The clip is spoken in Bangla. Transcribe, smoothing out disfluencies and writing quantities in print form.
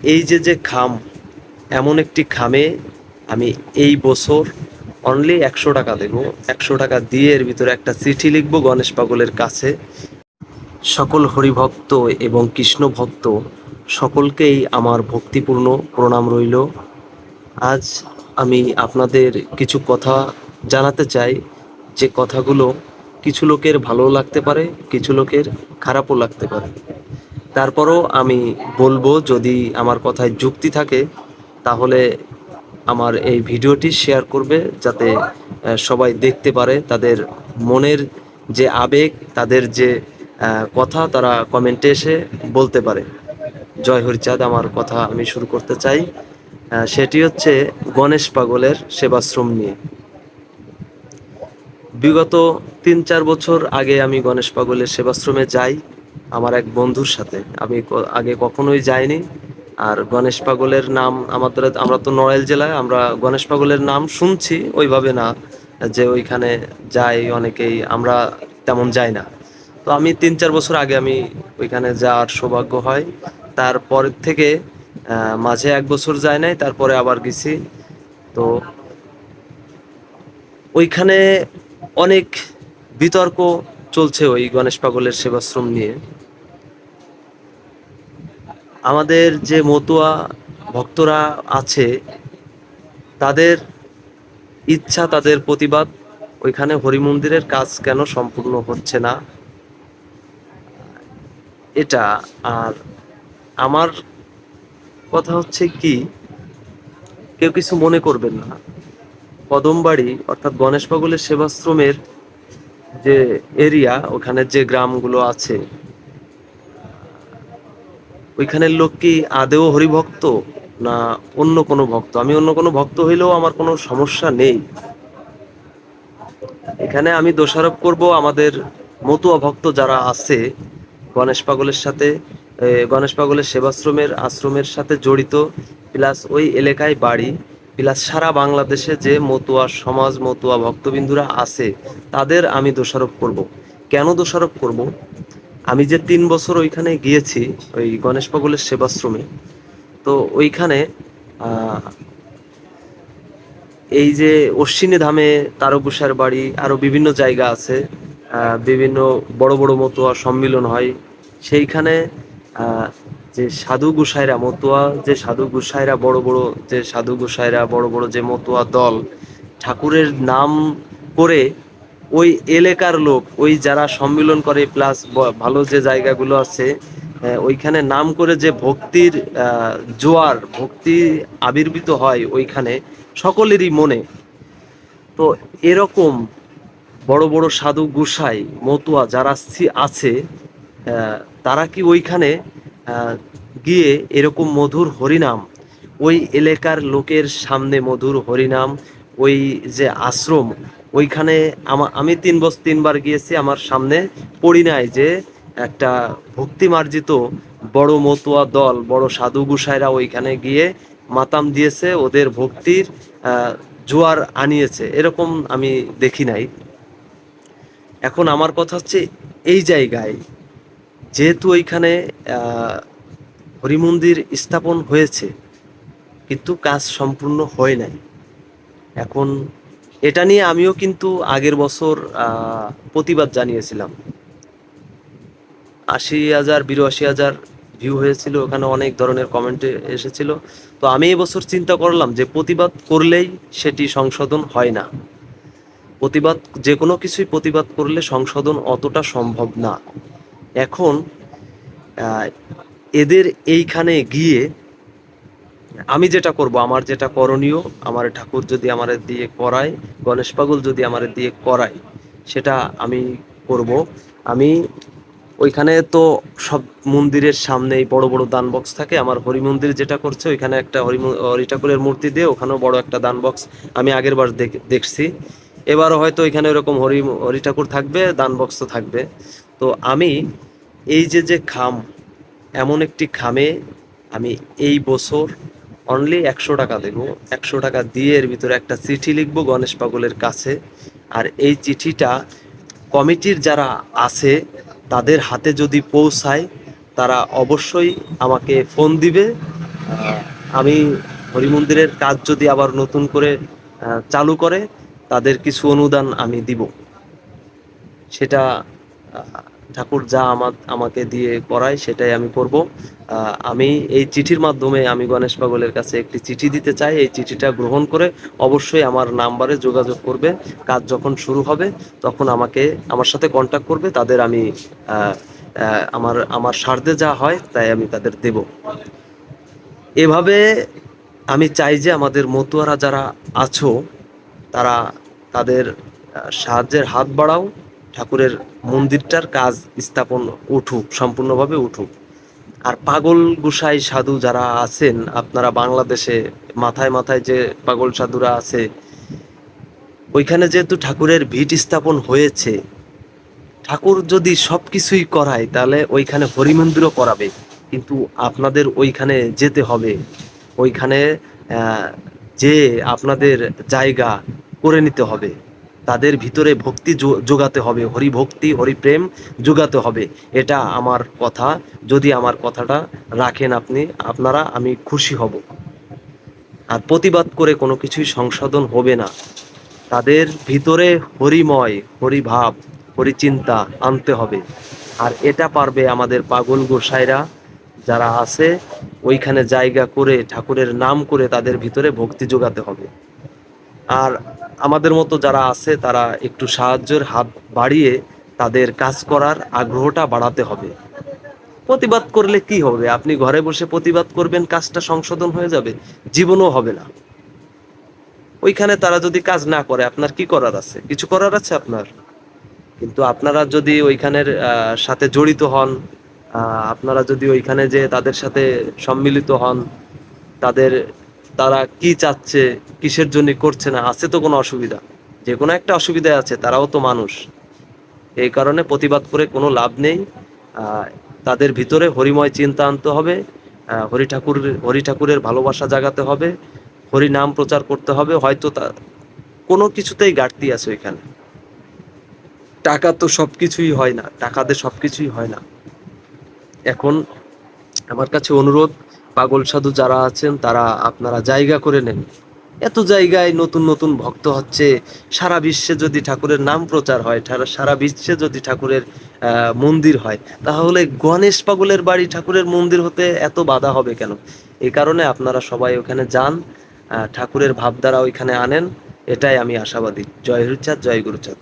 এই যে যে খাম, এমন একটি খামে আমি এই বছর অনলি 100 টাকা দেব। 100 টাকা দিয়ে এর ভিতরে একটা চিঠি লিখব গণেশ পাগলের কাছে। সকল হরিভক্ত এবং কৃষ্ণ ভক্ত সকলকেই আমার ভক্তিপূর্ণ প্রণাম রইল। আজ আমি আপনাদের কিছু কথা জানাতে চাই, যে কথাগুলো কিছু লোকের ভালো লাগতে পারে, কিছু লোকের খারাপও লাগতে পারে। তারপরও আমি বলবো, যদি আমার কথায় যুক্তি থাকে তাহলে আমার এই ভিডিওটি শেয়ার করবে, যাতে সবাই দেখতে পারে, তাদের মনের যে আবেগ, তাদের যে কথা তারা কমেন্টে এসে বলতে পারে। জয় হরিচাঁদ। আমার কথা আমি শুরু করতে চাই, সেটি হচ্ছে গণেশ পাগলের সেবাশ্রম নিয়ে। বিগত 3-4 বছর আগে আমি গণেশ পাগলের সেবাশ্রমে যাই আমার এক বন্ধুর সাথে। আমি আগে কখনোই যাইনি। আর গণেশ পাগলের নাম আমরা তো নড়াইল জেলায়, আমরা গণেশ পাগলের নাম শুনছি, ওইভাবে না যে ওইখানে যাই অনেকেই, আমরা তেমন যাই না। তো আমি 3-4 বছর আগে আমি ওইখানে যাওয়ার সৌভাগ্য হয়। তারপর থেকে মাঝে 1 বছর যায় নাই, তারপরে আবার গেছি। তো ওইখানে অনেক বিতর্ক চলছে ওই গণেশ পাগলের সেবাশ্রম নিয়ে। আমাদের যে মতুয়া ভক্তরা আছে, তাদের ইচ্ছা, তাদের প্রতিবাদ, ওইখানে হরিমন্দিরের কাজ কেন সম্পূর্ণ হচ্ছে না এটা। আর আমার কথা হচ্ছে কি, কেউ কিছু মনে করবেন না, কদমবাড়ি অর্থাৎ গণেশ পাগলের সেবাশ্রমের যে এরিয়া, ওখানে যে গ্রামগুলো আছে, ওইখানের লোক কি আদেও হরিভক্ত না অন্য কোনো ভক্ত? আমি অন্য কোনো ভক্ত হইলেও আমার কোনো সমস্যা নেই। এখানে আমি দোষারোপ করব আমাদের মতুয়া ভক্ত যারা আছে গণেশ পাগলের সাথে, গণেশ পাগলের আশ্রমের সাথে জড়িত, প্লাস ওই এলাকায় বাড়ি, প্লাস সারা বাংলাদেশে যে মতুয়া সমাজ, মতুয়া ভক্তবিন্দুরা আছে, তাদের আমি দোষারোপ করব। কেন দোষারোপ করব? আমি যে 3 বছর ওইখানে গিয়েছি ওই গণেশ পাগলের সেবাশ্রমে, তো ওইখানে এই যে অশ্বিনী ধামে তারকেশ্বর বাড়ি, আরো বিভিন্ন জায়গা আছে, বিভিন্ন বড় বড় মতুয়া সম্মিলন হয়। সেইখানে যে সাধু গোসাইরা, মতুয়া যে সাধু গোসাইরা, বড় বড় যে সাধু গোসাইরা, বড় বড় যে মতুয়া দল, ঠাকুরের নাম করে ওই এলাকার লোক, ওই যারা সম্মিলন করে, প্লাস ভালো যে জায়গাগুলো আছে, ওইখানে নাম করে যে ভক্তির জোয়ার, ভক্তি আবির্ভূত হয় ওইখানে সকলেরই মনে। তো এরকম বড় বড় সাধু গোসাই, মতুয়া যারা আছে, তারা কি ওইখানে গিয়ে এরকম মধুর হরিনাম, ওই এলাকার লোকের সামনে মধুর হরিনাম, ওই যে আশ্রম, ওইখানে আমি 3 বার গিয়েছি, আমার সামনে পড়ি নাই যে একটা ভক্তি মার্জিত বড় মতুয়া দল, বড় সাধু গোসাইরা ওইখানে গিয়ে মাতাম দিয়েছে, ওদের ভক্তির জোয়ার আনিয়েছে, এরকম আমি দেখি নাই। এখন আমার কথা হচ্ছে, এই জায়গায় যেহেতু ওইখানে হরিমন্দির স্থাপন হয়েছে, কিন্তু কাজ সম্পূর্ণ হয় নাই। এখন এটা নিয়ে আমিও কিন্তু আগের বছর প্রতিবাদ জানিয়েছিলাম। 80,000 82,000 ভিউ হয়েছিল, ওখানে অনেক ধরনের কমেন্টে এসেছিল। তো আমি এবছর চিন্তা করলাম যে প্রতিবাদ করলেই সেটি সংশোধন হয় না। প্রতিবাদ, যে কোনো কিছুই প্রতিবাদ করলে সংশোধন অতটা সম্ভব না। এখন এদের এইখানে গিয়ে আমি যেটা করব, আমার যেটা করণীয়, আমার ঠাকুর যদি আমার দিয়ে করায়, গণেশ পাগল যদি আমার দিয়ে করায়, সেটা আমি করব। আমি ওইখানে তো সব মন্দিরের সামনেই বড় বড় দান বক্স থাকে। আমার হরি মন্দির যেটা করছে, ওইখানে একটা হরি ঠাকুরের মূর্তি দিয়ে ওখানেও বড় একটা দান বক্স আমি আগের বার দেখছি। এবারও হয়তো এখানে ওরকম হরি ঠাকুর থাকবে, দান বক্স তো থাকবে। তো আমি এই যে যে খাম, এমন একটি খামে আমি এই বছর অনলি 100 টাকা দেব। 100 টাকা দিয়ে এর ভিতরে একটা চিঠি লিখব গণেশ পাগলের কাছে। আর এই চিঠিটা কমিটির যারা আছে তাদের হাতে যদি পৌঁছায়, তারা অবশ্যই আমাকে ফোন দিবে, আহ, আমি হরি মন্দিরের কাজ যদি আবার নতুন করে চালু করে, তাদের কিছু অনুদান আমি দিব। সেটা ঠাকুর যা আমাকে দিয়ে করায় সেটাই আমি করব। আমি এই চিঠির মাধ্যমে আমি গণেশ পাগলের কাছে একটি চিঠি দিতে চাই। এই চিঠিটা গ্রহণ করে অবশ্যই আমার নাম্বারে যোগাযোগ করবে। কাজ যখন শুরু হবে তখন আমার সাথে কন্ট্যাক্ট করবে। তাদের আমি আহ, আমার আমার সাধ্যে যা হয় তাই আমি তাদের দেব। এভাবে আমি চাই যে আমাদের মতুয়ারা যারা আছো, তারা তাদের সাহায্যের হাত বাড়াও। ঠাকুরের মন্দিরটার কাজ স্থাপন উঠুক, সম্পূর্ণভাবে উঠুক। আর পাগল গোসাই সাধু যারা আছেন আপনারা বাংলাদেশে, মাথায় মাথায় যে পাগল সাধুরা আছে, ওইখানে যেহেতু ঠাকুরের ভিট স্থাপন হয়েছে, ঠাকুর যদি সবকিছুই করায় তাহলে ওইখানে হরিমন্দিরও করাবে। কিন্তু আপনাদের ওইখানে যেতে হবে। ওইখানে আহ, যে আপনাদের জায়গা করে নিতে হবে। তাদের ভিতরে ভক্তি যোগাতে হবে, হরি ভক্তি হরি প্রেম যোগাতে হবে। এটা আমার কথা। যদি আমার কথাটা রাখেন আপনারা, আমি খুশি হব। আর প্রতিবাদ করে কোনো কিছুই সংশোধন হবে না। তাদের ভিতরে হরিময় হরিভাব হরিচিন্তা আনতে হবে। আর এটা পারবে আমাদের পাগল গোসাইরা যারা আছে, ওইখানে জায়গা করে ঠাকুরের নাম করে তাদের ভিতরে ভক্তি যোগাতে হবে। আর আমাদের মতো যারা আছে তারা একটু সাহায্যের হাত বাড়িয়ে তাদের কাজ করার আগ্রহটা বাড়াতে হবে। প্রতিবাদ করলে কি হবে? আপনি ঘরে বসে প্রতিবাদ করবেন, কাজটা সংশোধন হয়ে যাবে? জীবনও হবে না। ওইখানে তারা যদি কাজ না করে আপনার কি করার আছে? কিছু করার আছে আপনার? কিন্তু আপনারা যদি ওইখানের সাথে জড়িত হন, আপনারা যদি ওইখানে যে তাদের সাথে সম্মিলিত হন, তাদের তারা কি চাচ্ছে, কিসের জন্য করছে না, আছে তো কোনো অসুবিধা? যে কোনো একটা অসুবিধা আছে, তারাও তো মানুষ। এই কারণে প্রতিবাদ করে কোনো লাভ নেই। আহ, তাদের ভিতরে হরিময় চিন্তা আনতে হবে। হরি ঠাকুরের ভালোবাসা জাগাতে হবে। হরি নাম প্রচার করতে হবে। হয়তো কোনো কিছুতেই ঘাটতি আছে ওইখানে। টাকা তো সবকিছুই হয় না, টাকা দিয়ে সবকিছুই হয় না। এখন আমার কাছে অনুরোধ, পাগল সাধু যারা আছেন তারা আপনারা জায়গা করে নেন। এত জায়গায় নতুন নতুন ভক্ত হচ্ছে। সারা বিশ্বে যদি ঠাকুরের নাম প্রচার হয়, সারা বিশ্বে যদি ঠাকুরের মন্দির হয়, তাহলে গণেশ পাগলের বাড়ি ঠাকুরের মন্দির হতে এত বাধা হবে কেন? এই কারণে আপনারা সবাই ওখানে যান, ঠাকুরের ভাবধারা ওইখানে আনেন। এটাই আমি আশাবাদী। জয় হরিচাঁদ, জয় গুরুচাঁদ।